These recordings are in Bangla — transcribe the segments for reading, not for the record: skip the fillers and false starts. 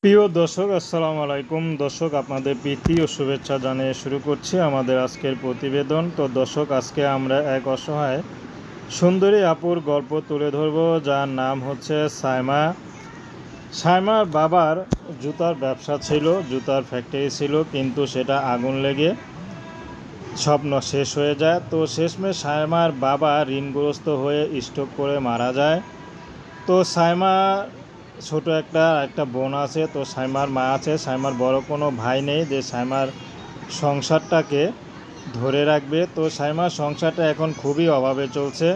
প্রিয় দর্শক, আসসালামু আলাইকুম। দর্শক, আপনাদের প্রীতি ও শুভেচ্ছা জানিয়ে শুরু করছি আমাদের আজকের প্রতিবেদন। তো দর্শক, আজকে আমরা এক অসহায় সুন্দরী আপুর গল্প তুলে ধরব, যার নাম হচ্ছে সাইমা। সাইমার বাবার জুতার ব্যবসা ছিল, জুতার ফ্যাক্টরি ছিল, কিন্তু সেটা আগুন লেগে স্বপ্ন শেষ হয়ে যায়। তো শেষমেশ সাইমার বাবা ঋণগ্রস্ত হয়ে স্ট্রোক করে মারা যায়। তো সাইমা ছোট একটা বোন আছে। তো সাইমার মা আছে। সাইমার বড় কোনো ভাই নেই যে সাইমার সংসারটাকে ধরে রাখবে। তো সাইমার সংসারটা এখন খুবই অভাবে চলছে।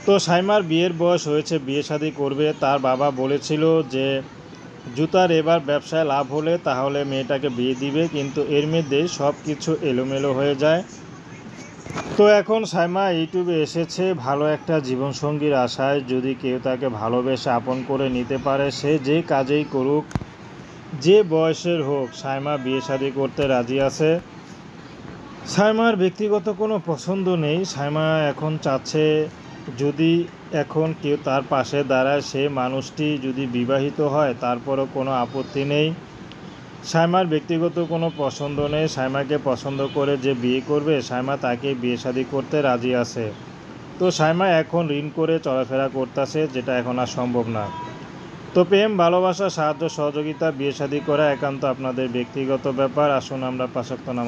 তো সাইমার বিয়ের বয়স হয়েছে, বিয়ে শাদী করবে। তার বাবা বলেছিল যে জুতার এবার ব্যবসায় লাভ হলে তাহলে মেয়েটাকে বিয়ে দিবে, কিন্তু এর মধ্যেই সব কিছু এলোমেলো হয়ে যায়। তো এখন সাইমা ইউটিউবে এসেছে ভালো একটা জীবনসঙ্গীর আশায়। যদি কেউ তাকে ভালোবেসে আপন করে নিতে পারে, সে যে কাজেই করুক, যে বয়সের হোক, সাইমা বিয়ে শাদী করতে রাজি আছে। সাইমার ব্যক্তিগত কোনো পছন্দ নেই। সাইমা এখন চাচ্ছে যদি এখন কেউ তার পাশে দাঁড়ায়, সে মানুষটি যদি বিবাহিত হয় তারপরও কোনো আপত্তি নেই। সাইমার ব্যক্তিগত কোনো পছন্দ নেই। সাইমাকে পছন্দ করে যে বিয়ে করবে, সাইমা তাকে বিয়ে শাদী করতে রাজি আছে। তো সাইমা এখন ঋণ করে চলাফেরা করতেছে, যেটা এখন আর সম্ভব না। তো প্রেম, ভালোবাসা, সাহায্য, সহযোগিতা, বিয়ে শাদী করা একান্ত আপনাদের ব্যক্তিগত ব্যাপার। আসুন আমরা ৫ ওয়াক্ত নামাজ